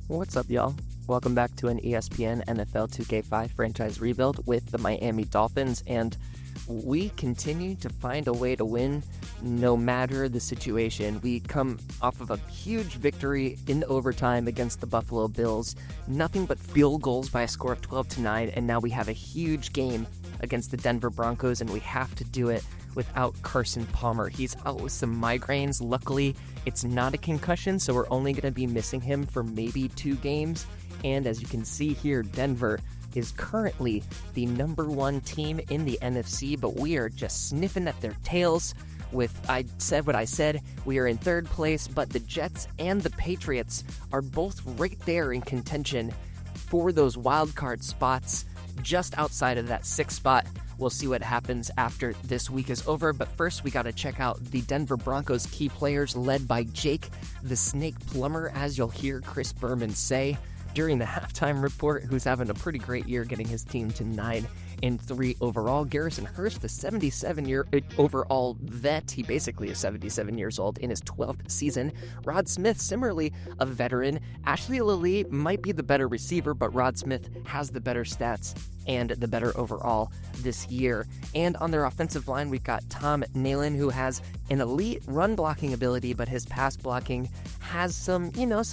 What's up, y'all? Welcome back to an ESPN NFL 2K5 franchise rebuild with the Miami Dolphins, and we continue to find a way to win no matter the situation. We come off of a huge victory in overtime against the Buffalo Bills, nothing but field goals by a score of 12-9, and now we have a huge game against the Denver Broncos, and we have to do it without Carson Palmer. He's out with some migraines. Luckily, it's not a concussion, so we're only going to be missing him for maybe 2 games. And as you can see here, Denver is currently the #1 team in the NFC, but we are just sniffing at their tails. I said what I said, we are in 3rd place, but the Jets and the Patriots are both right there in contention for those wild card spots just outside of that 6th spot. We'll see what happens after this week is over, but first we got to check out the Denver Broncos key players led by Jake the Snake Plumber, as you'll hear Chris Berman say during the halftime report, who's having a pretty great year getting his team to 9-3 overall. Garrison Hurst, the 77-year overall vet. He basically is 77 years old in his 12th season. Rod Smith, similarly a veteran. Ashley Lilly might be the better receiver, but Rod Smith has the better stats and the better overall this year. And on their offensive line, we've got Tom Nalen, who has an elite run blocking ability, but his pass blocking has some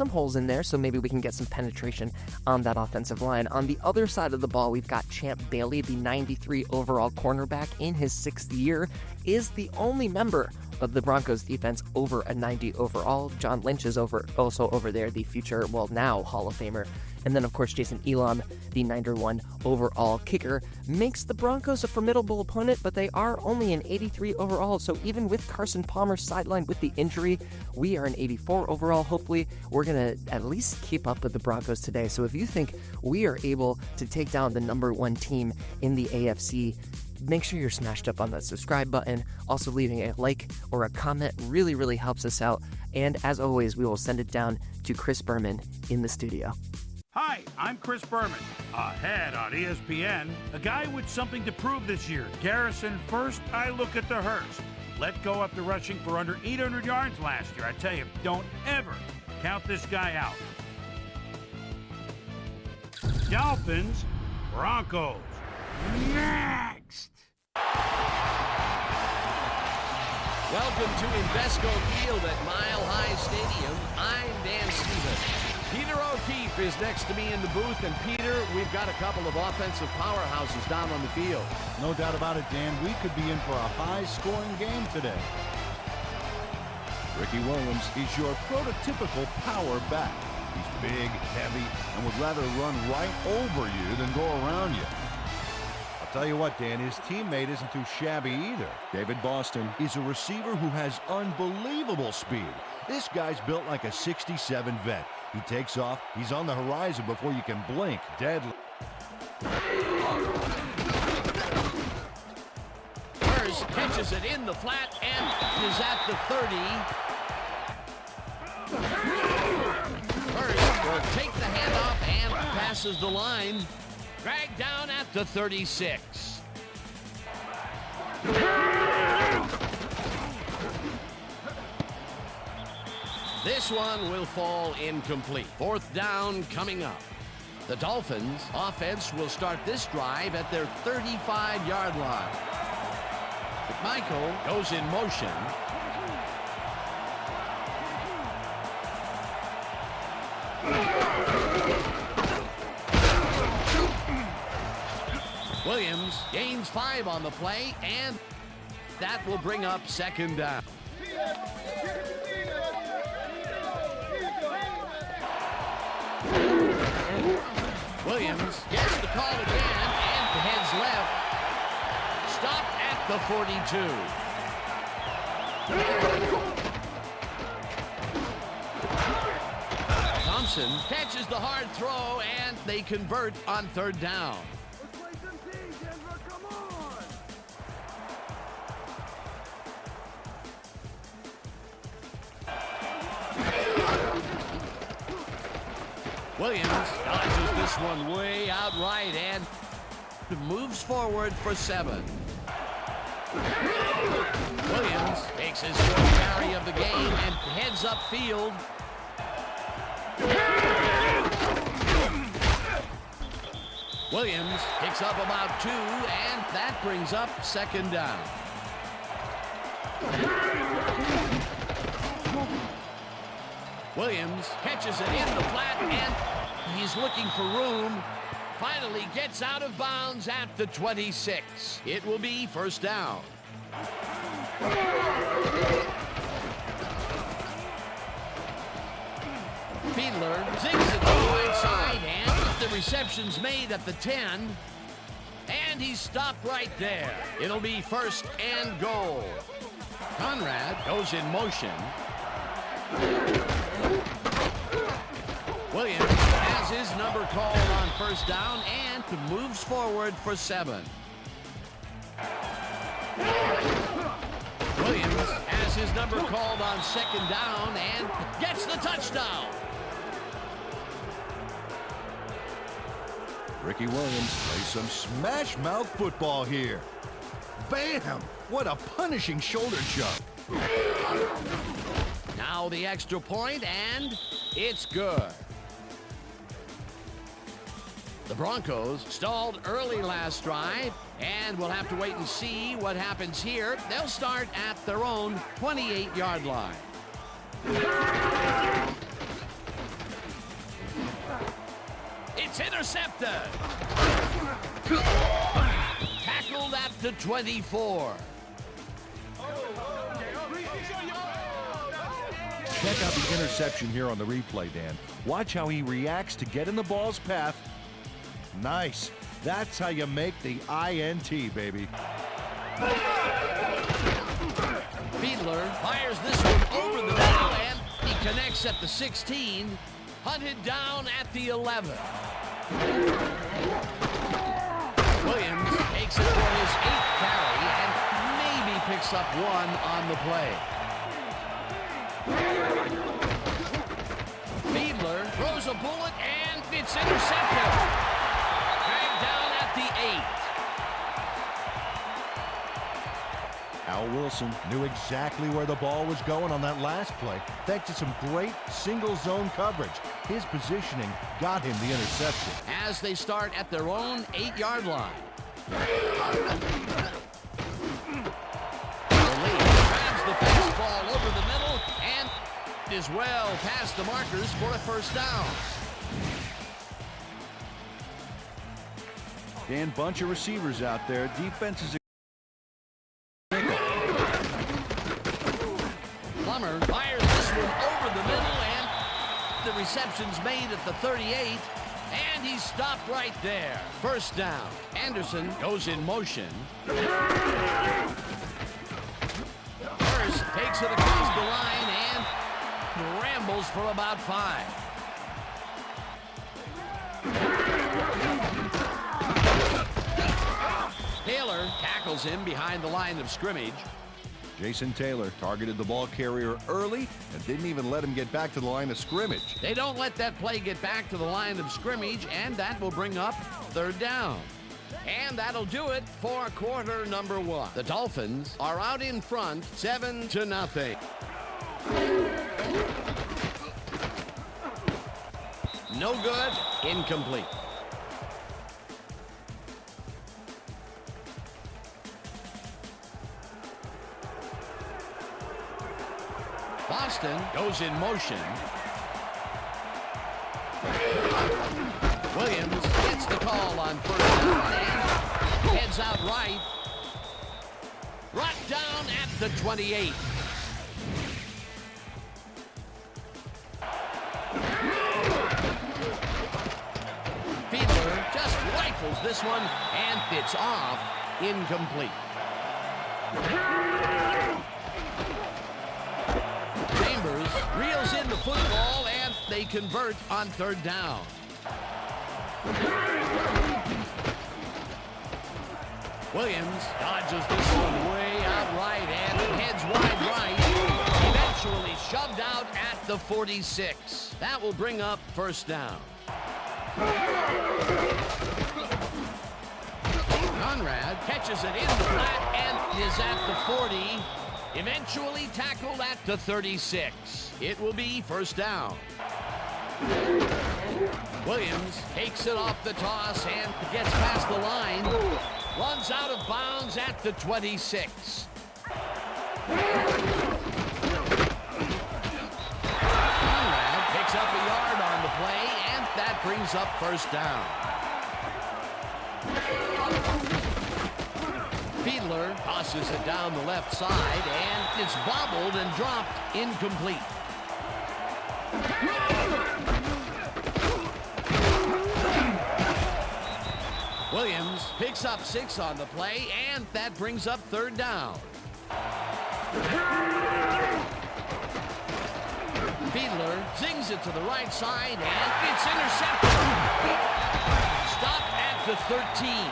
holes in there, so maybe we can get some penetration on that offensive line. On the other side of the ball, we've got Champ Bailey, the 93 overall cornerback in his 6th year, is the only member of the Broncos defense over a 90 overall. John Lynch is also over there, the future, now Hall of Famer. And then, of course, Jason Elam, the 91 overall kicker, makes the Broncos a formidable opponent, but they are only an 83 overall. So even with Carson Palmer sidelined with the injury, we are an 84 overall. Hopefully, we're going to at least keep up with the Broncos today. So if you think we are able to take down the #1 team in the AFC, make sure you're smashed up on that subscribe button. Also, leaving a like or a comment really helps us out. And as always, we will send it down to Chris Berman in the studio. Hi, I'm Chris Berman. Ahead on ESPN, a guy with something to prove this year. Garrison first, I look at the Hurst. Let go after rushing for under 800 yards last year. I tell you, don't ever count this guy out. Dolphins, Broncos. Next! Welcome to Invesco Field at Mile High Stadium. I'm Dan Stevens. Peter O'Keefe is next to me in the booth, and Peter, we've got a couple of offensive powerhouses down on the field. No doubt about it, Dan. We could be in for a high-scoring game today. Ricky Williams is your prototypical power back. He's big, heavy, and would rather run right over you than go around you. I'll tell you what, Dan, his teammate isn't too shabby either. David Boston is a receiver who has unbelievable speed. This guy's built like a '67 vet. He takes off, he's on the horizon before you can blink. Deadly. Hurst catches it in the flat and is at the 30. Hurst will take the handoff and passes the line. Dragged down at the 36. This one will fall incomplete. 4th down coming up. The Dolphins offense will start this drive at their 35-yard line. McMichael goes in motion. Williams gains 5 on the play, and that will bring up 2nd down. Williams gets the call again and heads left. Stopped at the 42. Thompson catches the hard throw, and they convert on 3rd down. Williams dodges this one way out right and moves forward for 7. Williams takes his 4th carry of the game and heads upfield. Williams picks up about 2, and that brings up second down. Williams catches it in the flat, and he's looking for room. Finally gets out of bounds at the 26. It will be first down. Fiedler zigs it to the right side, and the reception's made at the 10. And he's stopped right there. It'll be first and goal. Conrad goes in motion. Williams has his number called on first down and moves forward for 7. Williams has his number called on second down and gets the touchdown. Ricky Williams plays some smash mouth football here. Bam! What a punishing shoulder shove. Now the extra point, and it's good. The Broncos stalled early last drive, and we'll have to wait and see what happens here. They'll start at their own 28-yard line. It's intercepted. Tackled at the 24. Check out the interception here on the replay, Dan. Watch how he reacts to get in the ball's path. Nice. That's how you make the INT, baby. Fiedler fires this one over the middle, and he connects at the 16. Hunted down at the 11. Williams takes it for his 8th carry and maybe picks up 1 on the play. Fiedler throws a bullet, and it's intercepted. Dragged down at the 8. Al Wilson knew exactly where the ball was going on that last play, thanks to some great single zone coverage. His positioning got him the interception. As they start at their own 8-yard line. The lead grabs the fastball over the middle and is well past the markers for a first down. Dan, bunch of receivers out there. Defenses. Plummer fires this one over the middle, and the reception's made at the 38, and he's stopped right there. First down. Anderson goes in motion. First takes it across the line and rambles for about 5. Taylor tackles him behind the line of scrimmage. Jason Taylor targeted the ball carrier early and didn't even let him get back to the line of scrimmage. They don't let that play get back to the line of scrimmage, and that will bring up third down. And that'll do it for quarter number 1. The Dolphins are out in front, 7-0. No good, incomplete. Boston goes in motion. Williams gets the call on first down and heads out right. Brought down at the 28. Fiedler just rifles this one, and it's off, incomplete. Chambers reels in the football, and they convert on third down. Williams dodges this one way out right and heads wide right. Eventually shoved out at the 46. That will bring up first down. Conrad catches it in the flat and is at the 40. Eventually tackled at the 36. It will be first down. Williams takes it off the toss and gets past the line. Runs out of bounds at the 26. Conrad picks up a yard on the play, and that brings up first down. Fiedler tosses it down the left side, and it's bobbled and dropped incomplete. Williams picks up 6 on the play, and that brings up third down. Fiedler zings it to the right side, and it's intercepted. Stopped at the 13.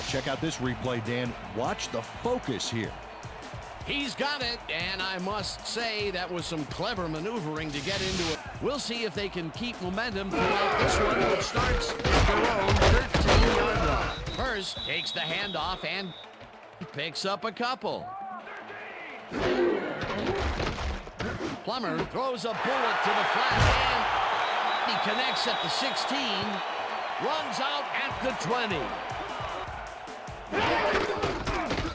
Check out this replay, Dan. Watch the focus here. He's got it, and I must say that was some clever maneuvering to get into it. We'll see if they can keep momentum throughout this one, which starts at their own 13-yard line. First takes the handoff and picks up a couple. Plummer throws a bullet to the flat, and he connects at the 16, runs out at the 20.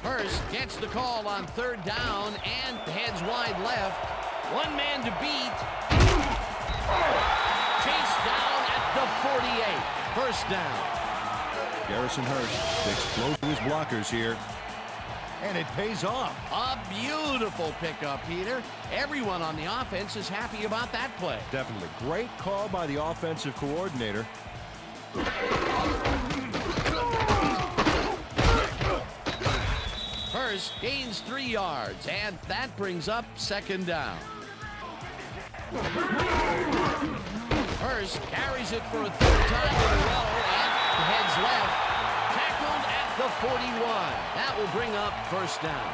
Hurst gets the call on third down and heads wide left. One man to beat. Chased down at the 48. First down. Garrison Hurst sticks close to his blockers here. And it pays off. A beautiful pickup, Peter. Everyone on the offense is happy about that play. Definitely. Great call by the offensive coordinator. Hurst gains 3 yards, and that brings up second down. Hurst carries it for a third time in a row and heads left. Tackled at the 41. That will bring up first down.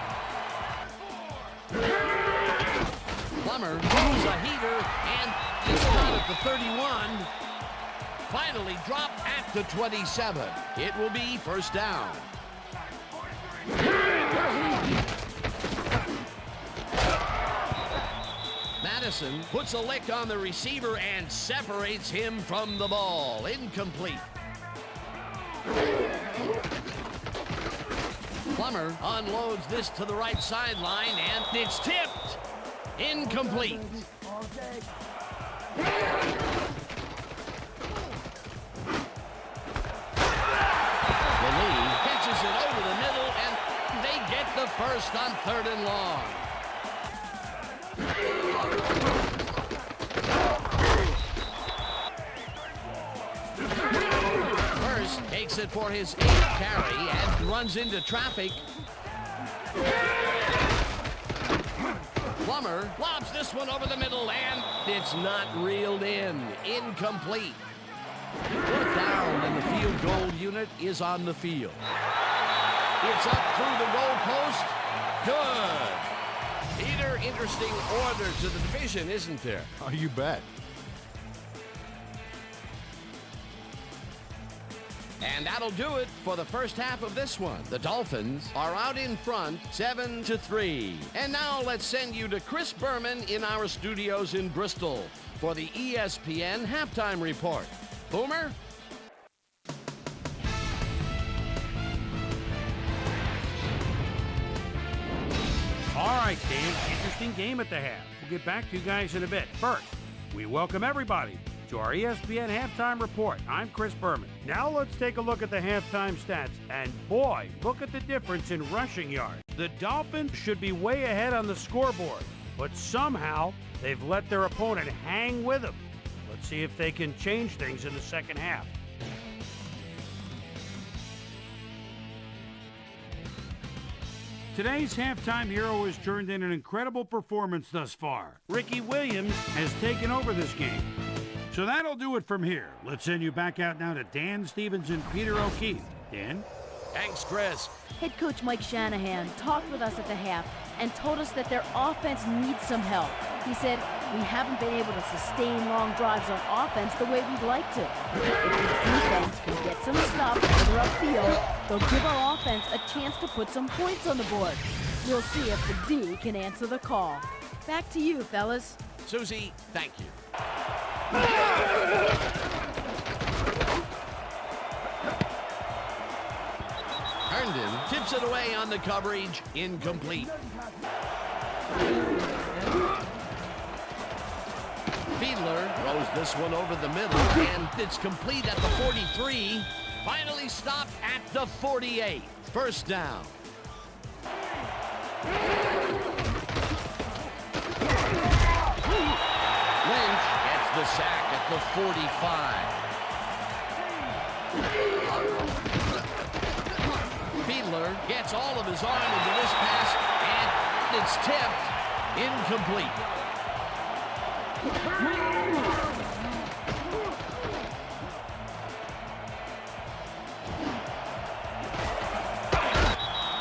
Plummer throws a heater, and it's caught at the 31. Finally dropped at the 27. It will be first down. Madison puts a lick on the receiver and separates him from the ball. Incomplete. Plummer unloads this to the right sideline, and it's tipped. Incomplete. Lee catches it over the middle, and they get the first on third and long. Hurst takes it for his 8th carry and runs into traffic. Plummer lobs this one over the middle, and it's not reeled in. Incomplete. Fourth down, and the field goal unit is on the field. It's up through the goal post. Good. Peter, interesting order to the division, isn't there? Oh, you bet. And that'll do it for the first half of this one. The Dolphins are out in front, 7-3. And now let's send you to Chris Berman in our studios in Bristol for the ESPN Halftime Report. Boomer? All right, Dan, interesting game at the half. We'll get back to you guys in a bit. First, we welcome everybody to our ESPN Halftime Report. I'm Chris Berman. Now let's take a look at the halftime stats. And boy, look at the difference in rushing yards. The Dolphins should be way ahead on the scoreboard, but somehow they've let their opponent hang with them. Let's see if they can change things in the second half. Today's halftime hero has turned in an incredible performance thus far. Ricky Williams has taken over this game. So that'll do it from here. Let's send you back out now to Dan Stevens and Peter O'Keefe. Dan? Thanks, Chris. Head coach Mike Shanahan talked with us at the half and told us that their offense needs some help. He said, we haven't been able to sustain long drives on offense the way we'd like to. If the defense can get some stops further upfield, they'll give our offense a chance to put some points on the board. We'll see if the D can answer the call. Back to you, fellas. Susie, thank you. Herndon tips it away on the coverage. Incomplete. Fiedler throws this one over the middle, and it's complete at the 43. Finally stopped at the 48. First down. Lynch gets the sack at the 45. Fiedler gets all of his arm into this pass, and it's tipped. Incomplete.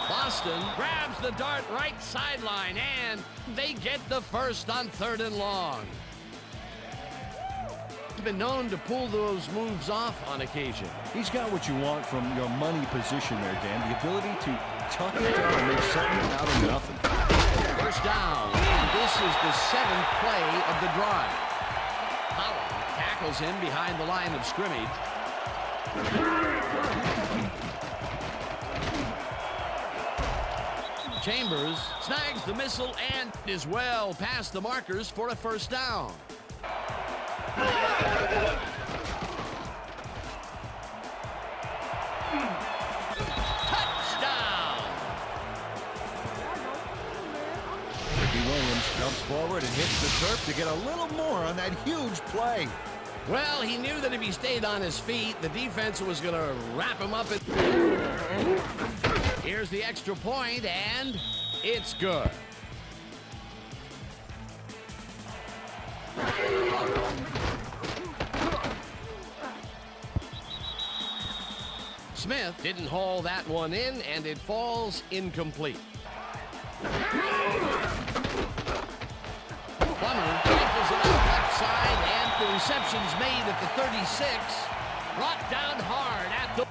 Boston grabs the dart right sideline, and they get the first on 3rd and long. He's been known to pull those moves off on occasion. He's got what you want from your money position there, Dan. The ability to tuck it down and make something out of nothing. First down, and this is the 7th play of the drive. Howard tackles him behind the line of scrimmage. Chambers snags the missile and is well past the markers for a first down. Touchdown! Ricky Williams jumps forward and hits the turf to get a little more on that huge play. Well, he knew that if he stayed on his feet, the defense was going to wrap him up. Here's the extra point, and it's good. Smith didn't haul that one in, and it falls incomplete. Plummer tackles it out left side, and the reception's made at the 36. Brought down hard at the...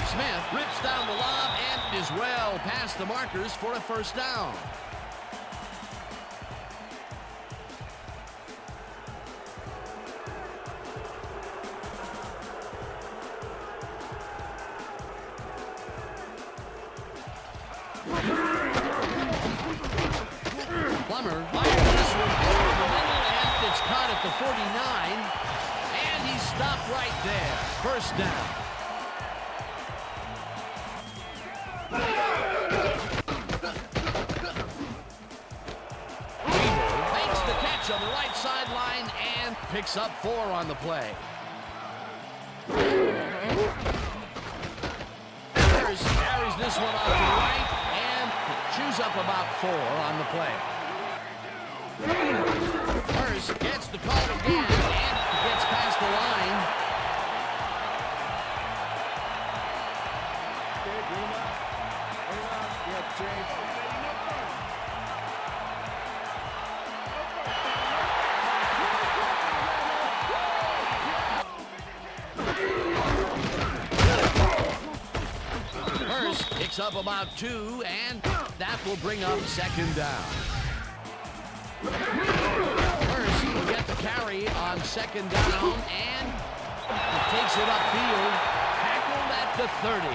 Smith rips down the lob and is well past the markers for a first down. Plummer fires this one over the middle, and it's caught at the 49, and he stopped right there. First down. Makes the catch on the right sideline and picks up 4 on the play. Carries this one out to the right and chews up about 4 on the play. Hurst gets the call again and gets past the line. Hurst picks up about 2, and that will bring up second down. Hurst will get the carry on second down, and takes it upfield, tackled at the 30.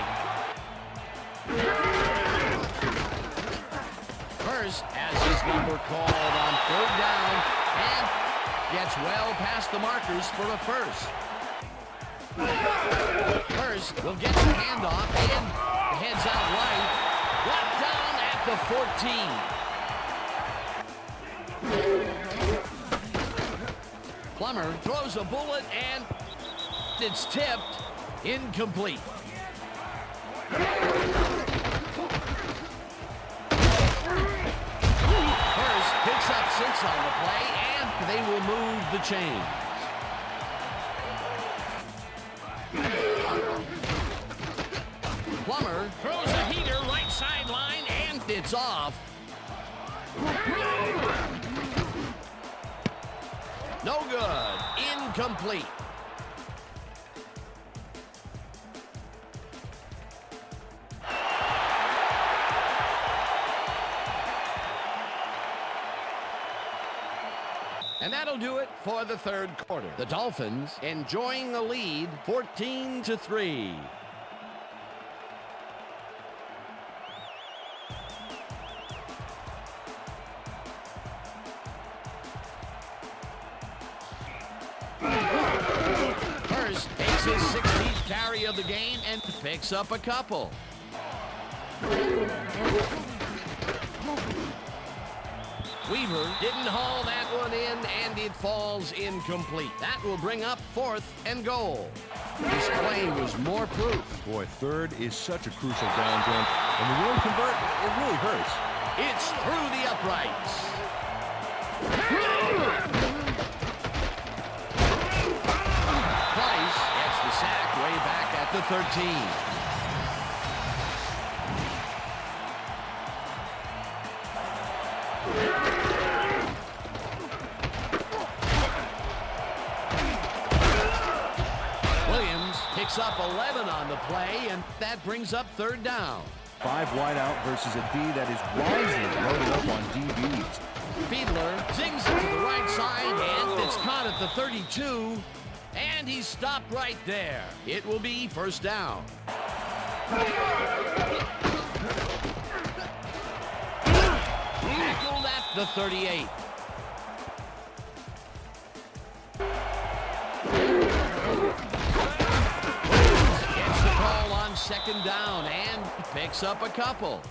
Hurst has his number called on 3rd down and gets well past the markers for a first. Hurst will get the handoff and heads out right, brought down at the 14. Plummer throws a bullet and it's tipped, incomplete. Hurst picks up 6 on the play, and they will move the chains. Plummer throws a heater right sideline, and it's off. No good. Incomplete. And that'll do it for the third quarter. The Dolphins enjoying the lead 14-3. Hurst takes his 16th carry of the game and picks up a couple. Weaver didn't haul that one in, and it falls incomplete. That will bring up 4th and goal. This play was more proof. Boy, third is such a crucial down zone. And when you don't convert, it really hurts. It's through the uprights. Price gets the sack way back at the 13. Picks up 11 on the play, and that brings up 3rd down. 5 wide out versus a D that is wisely loaded up on DBs. Fiedler zings it to the right side, and it's caught at the 32, and he's stopped right there. It will be 1st down. Tackled at the 38. On 2nd down and picks up a couple.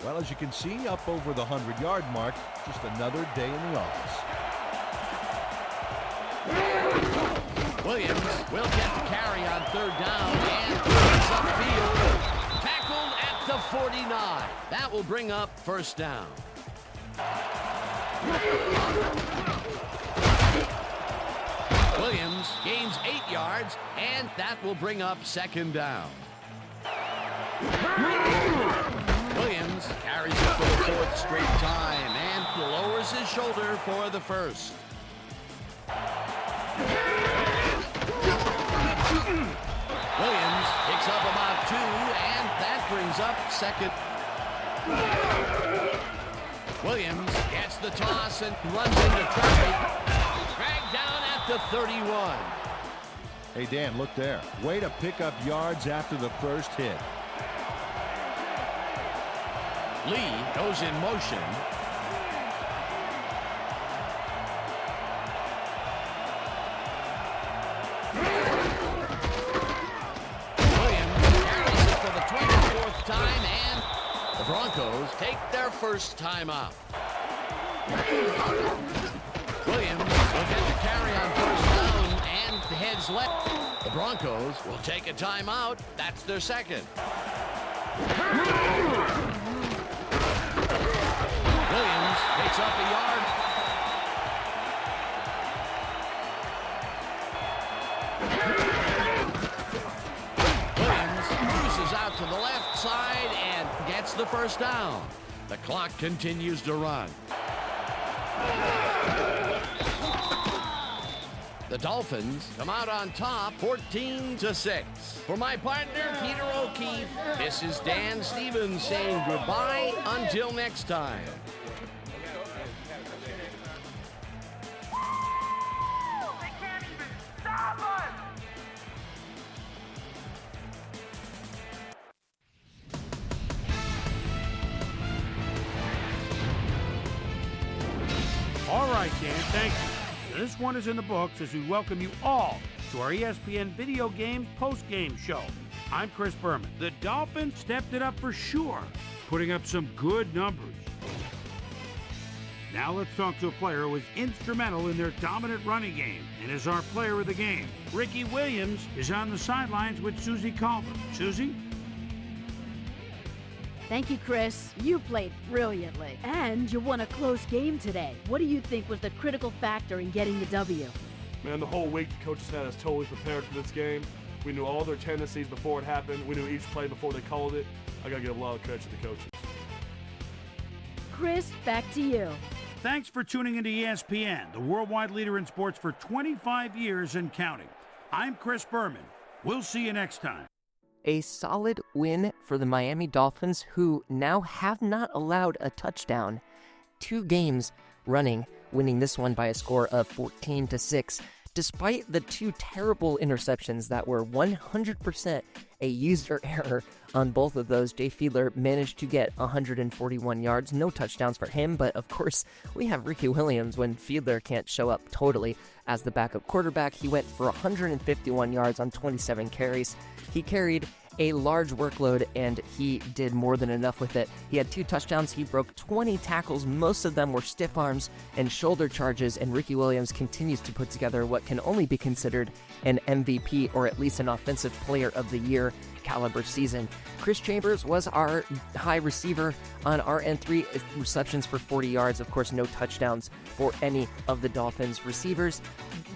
Well, as you can see, up over the 100-yard mark, just another day in the office. Williams will get the carry on 3rd down and picks up field. Tackled at the 49. That will bring up 1st down. Williams gains 8 yards, and that will bring up 2nd down. Williams carries it for the 4th straight time and lowers his shoulder for the 1st. Williams picks up about 2, and that brings up 2nd. Williams gets the toss and runs into traffic. Dragged down at the 31. Hey, Dan, look there. Way to pick up yards after the first hit. Lee goes in motion. Williams carries it for the 24th time, and the Broncos take their first time out. Williams will get the carry on 1st down and heads left. The Broncos will take a timeout. That's their 2nd. Williams picks up a yard. Williams cruises out to the left side and gets the 1st down. The clock continues to run. The Dolphins come out on top 14-6. For my partner, Peter O'Keefe, this is Dan Stevens saying goodbye until next time. They can't even stop us! All right, Dan, thank you. This one is in the books as we welcome you all to our ESPN Video Games post-game show. I'm Chris Berman. The Dolphins stepped it up for sure, putting up some good numbers. Now let's talk to a player who was instrumental in their dominant running game and is our player of the game. Ricky Williams is on the sidelines with Susie Culver. Susie? Thank you, Chris. You played brilliantly. And you won a close game today. What do you think was the critical factor in getting the W? Man, the whole week the coaches had us totally prepared for this game. We knew all their tendencies before it happened. We knew each play before they called it. I got to give a lot of credit to the coaches. Chris, back to you. Thanks for tuning into ESPN, the worldwide leader in sports for 25 years and counting. I'm Chris Berman. We'll see you next time. A solid win for the Miami Dolphins, who now have not allowed a touchdown 2 games running, winning this one by a score of 14-6. Despite the two terrible interceptions that were 100% a user error on both of those, Jay Fiedler managed to get 141 yards. No touchdowns for him, but of course, we have Ricky Williams when Fiedler can't show up totally as the backup quarterback. He went for 151 yards on 27 carries. He carried a large workload, and he did more than enough with it. He had 2 touchdowns. He broke 20 tackles. Most of them were stiff arms and shoulder charges, and Ricky Williams continues to put together what can only be considered an MVP, or at least an Offensive Player of the Year caliber season. Chris Chambers was our high receiver on our end, 3 receptions for 40 yards. Of course, no touchdowns for any of the Dolphins receivers.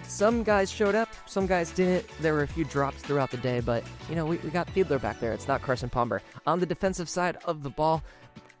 Some guys showed up, some guys didn't. There were a few drops throughout the day, but, we got Fiedler back there. It's not Carson Palmer. On the defensive side of the ball,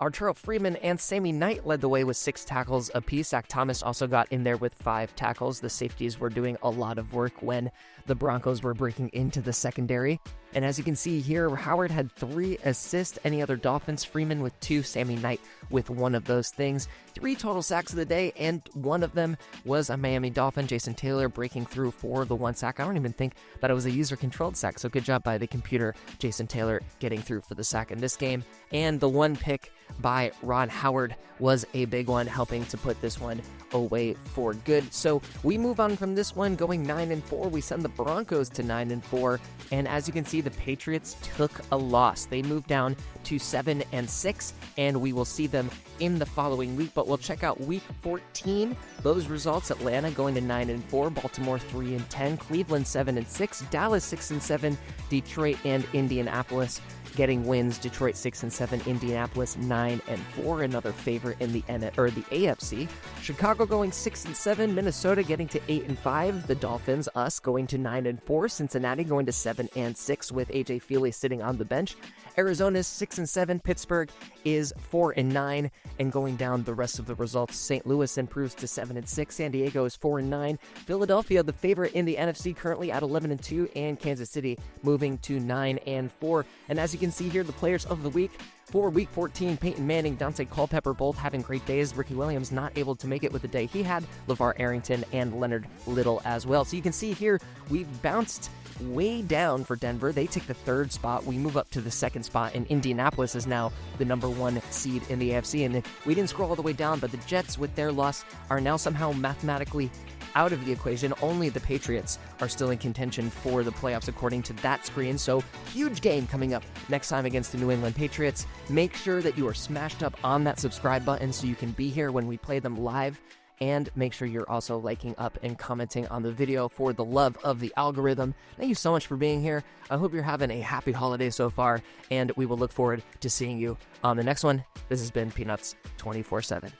Arturo Freeman and Sammy Knight led the way with 6 tackles apiece. Zach Thomas also got in there with 5 tackles. The safeties were doing a lot of work when the Broncos were breaking into the secondary. And as you can see here, Howard had 3 assists. Any other Dolphins? Freeman with 2, Sammy Knight with 1 of those things. 3 total sacks of the day, and one of them was a Miami Dolphin, Jason Taylor, breaking through for the 1 sack. I don't even think that it was a user-controlled sack, so good job by the computer, Jason Taylor, getting through for the sack in this game. And the 1 pick by Ron Howard was a big one, helping to put this one away for good. So we move on from this one, going 9-4. We send the Broncos to 9-4, and as you can see, the Patriots took a loss. They moved down to 7-6, and we will see them in the following week. But we'll check out Week 14. Those results: Atlanta going to 9-4, Baltimore 3-10, Cleveland 7-6, Dallas 6-7, Detroit and Indianapolis getting wins. Detroit 6-7, Indianapolis 9-4, another favorite in the AFC. Chicago going 6-7, Minnesota getting to 8-5, the Dolphins, us, going to 9-4, Cincinnati going to 7-6 with AJ Feely sitting on the bench. Arizona's 6-7, Pittsburgh is 4-9, and going down the rest of the results, St. Louis improves to 7-6, San Diego is 4-9, Philadelphia, the favorite in the NFC, currently at 11-2, and Kansas City moving to 9-4. And as you can see here, the players of the week for Week 14, Peyton Manning, Dante Culpepper, both having great days. Ricky Williams not able to make it with the day he had. LeVar Arrington and Leonard Little as well. So you can see here, we've bounced way down for Denver. They take the 3rd spot. We move up to the 2nd spot, and Indianapolis is now the number 1 seed in the AFC. And we didn't scroll all the way down, but the Jets, with their loss, are now somehow mathematically out of the equation. Only the Patriots are still in contention for the playoffs according to that screen. So huge game coming up next time against the New England Patriots. Make sure that you are smashed up on that subscribe button so you can be here when we play them live. And make sure you're also liking up and commenting on the video for the love of the algorithm. Thank you so much for being here. I hope you're having a happy holiday so far, and we will look forward to seeing you on the next one. This has been Peanuts 24/7.